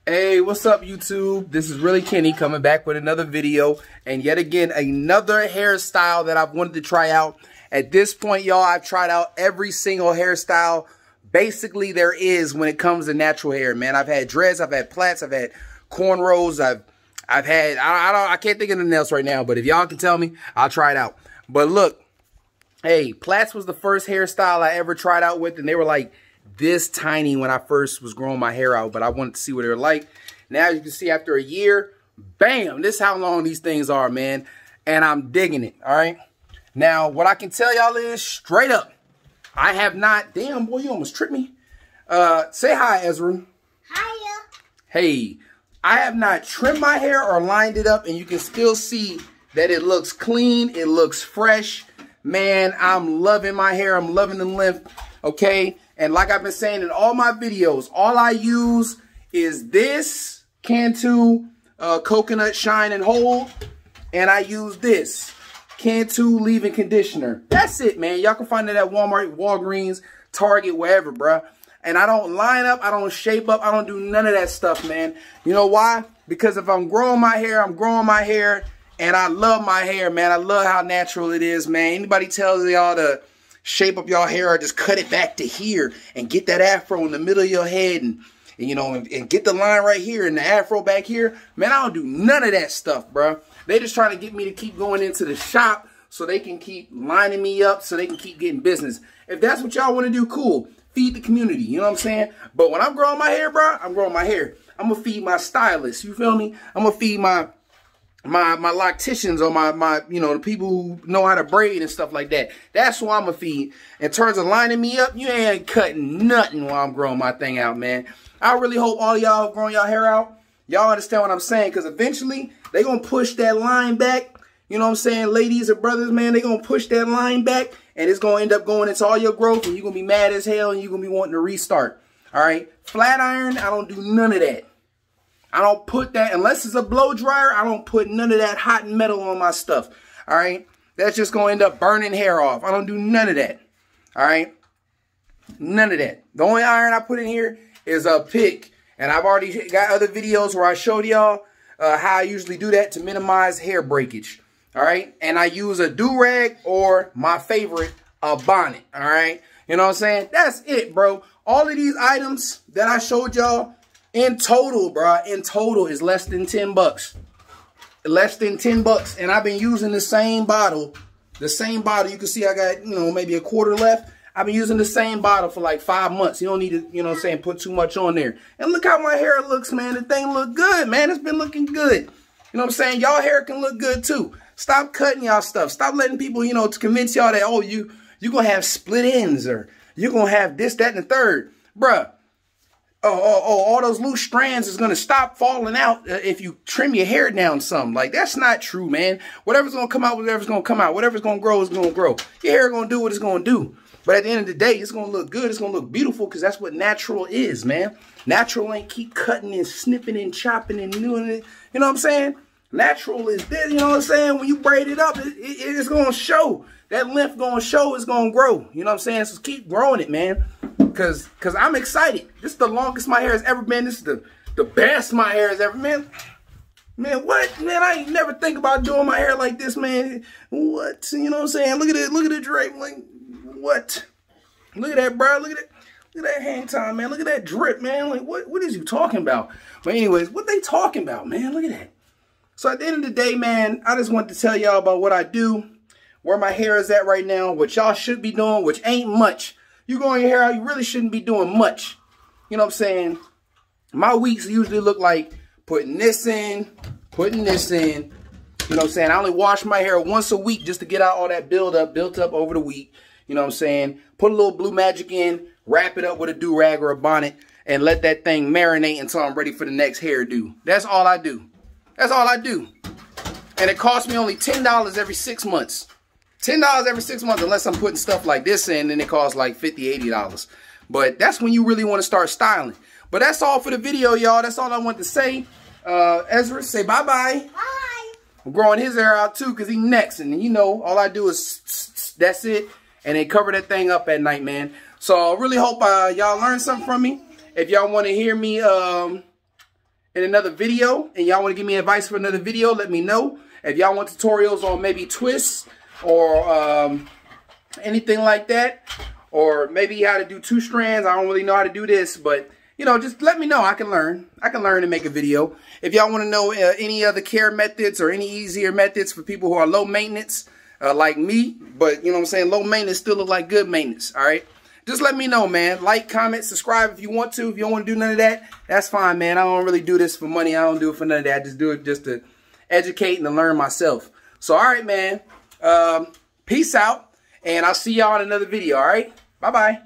Hey, what's up, YouTube? This is Really Kenny coming back with another video, and yet again another hairstyle that I've wanted to try out. At this point, y'all, I've tried out every single hairstyle basically there is when it comes to natural hair, man. I've had dreads, I've had plaits, I've had cornrows, I've had I can't think of anything else right now, but if y'all can tell me, I'll try it out. But look, hey, plaits was the first hairstyle I ever tried out with, and they were like this tiny when I first was growing my hair out, but I wanted to see what they were like. Now you can see after a year, bam, this is how long these things are, man. And I'm digging it, all right? Now, what I can tell y'all is straight up, I have not, damn boy, you almost tripped me. Say hi, Ezra. Hiya. Hey, I have not trimmed my hair or lined it up, and you can still see that it looks clean, it looks fresh. Man, I'm loving my hair, I'm loving the length, okay? And like I've been saying in all my videos, all I use is this Cantu Coconut Shine and Hold. And I use this Cantu Leave-In Conditioner. That's it, man. Y'all can find it at Walmart, Walgreens, Target, wherever, bruh. And I don't line up, I don't shape up, I don't do none of that stuff, man. You know why? Because if I'm growing my hair, I'm growing my hair. And I love my hair, man. I love how natural it is, man. Anybody tells y'all to shape up your hair or just cut it back to here and get that afro in the middle of your head and you know, and get the line right here and the afro back here, man, I don't do none of that stuff, bro. They just trying to get me to keep going into the shop so they can keep lining me up, so they can keep getting business. If that's what y'all want to do, cool. Feed the community, you know what I'm saying? But when I'm growing my hair, bro, I'm growing my hair. I'm going to feed my stylist, you feel me? I'm going to feed my locticians or my you know, the people who know how to braid and stuff like that. That's who I'm gonna feed. In terms of lining me up, you ain't cutting nothing while I'm growing my thing out, man. I really hope all y'all growing y'all hair out, y'all understand what I'm saying, because eventually they gonna push that line back. You know what I'm saying, ladies or brothers, man, they gonna push that line back, and it's gonna end up going into all your growth, and you're gonna be mad as hell, and you're gonna be wanting to restart. All right, flat iron, I don't do none of that. I don't put that, unless it's a blow dryer, I don't put none of that hot metal on my stuff, all right? That's just going to end up burning hair off. I don't do none of that, all right? None of that. The only iron I put in here is a pick, and I've already got other videos where I showed y'all how I usually do that to minimize hair breakage, all right? And I use a do-rag or, my favorite, a bonnet, all right? You know what I'm saying? That's it, bro. All of these items that I showed y'all, in total, bro, in total is less than 10 bucks. Less than 10 bucks. And I've been using the same bottle. The same bottle. You can see I got, you know, maybe a quarter left. I've been using the same bottle for like 5 months. You don't need to, you know what I'm saying, put too much on there. And look how my hair looks, man. The thing look good, man. It's been looking good. You know what I'm saying? Y'all hair can look good too. Stop cutting y'all stuff. Stop letting people, you know, to convince y'all that, oh, you going to have split ends or you're going to have this, that, and the third. Bruh. All those loose strands is going to stop falling out if you trim your hair down some. Like, that's not true, man. Whatever's going to come out, whatever's going to come out. Whatever's going to grow is going to grow. Your hair going to do what it's going to do. But at the end of the day, it's going to look good. It's going to look beautiful because that's what natural is, man. Natural ain't keep cutting and snipping and chopping and doing it. You know what I'm saying? Natural is this, you know what I'm saying? When you braid it up, it's going to show. That length going to show, it's going to grow. You know what I'm saying? So keep growing it, man. Cause I'm excited. This is the longest my hair has ever been. This is the best my hair has ever been. Man, what? Man, I ain't never think about doing my hair like this, man. What? You know what I'm saying? Look at it. Look at the drape. Like, what? Look at that, bro. Look at it. Look at that hang time, man. Look at that drip, man. Like, what is you talking about? But anyways, what they talking about, man? Look at that. So at the end of the day, man, I just wanted to tell y'all about what I do, where my hair is at right now, what y'all should be doing, which ain't much. You growing your hair out, you really shouldn't be doing much. You know what I'm saying? My weeks usually look like putting this in, putting this in. You know what I'm saying? I only wash my hair once a week just to get out all that built up over the week. You know what I'm saying? Put a little Blue Magic in, wrap it up with a do-rag or a bonnet, and let that thing marinate until I'm ready for the next hairdo. That's all I do. That's all I do. And it costs me only $10 every 6 months. $10 every 6 months, unless I'm putting stuff like this in, then it costs like $50, $80. But that's when you really want to start styling. But that's all for the video, y'all. That's all I want to say. Ezra, say bye-bye. Bye. I'm growing his hair out, too, because he next. And, you know, all I do is, that's it. And then cover that thing up at night, man. So I really hope y'all learned something from me. If y'all want to hear me in another video and y'all want to give me advice for another video, let me know. If y'all want tutorials on maybe twists or anything like that, or maybe how to do 2 strands. I don't really know how to do this, but you know, just let me know. I can learn. I can learn and make a video. If y'all want to know any other care methods or any easier methods for people who are low maintenance, like me, but you know what I'm saying, low maintenance still look like good maintenance, all right? Just let me know, man. Like, comment, subscribe if you want to. If you don't want to do none of that, that's fine, man. I don't really do this for money. I don't do it for none of that. I just do it just to educate and to learn myself. So, all right, man. Peace out. And I'll see y'all in another video, all right? Bye-bye.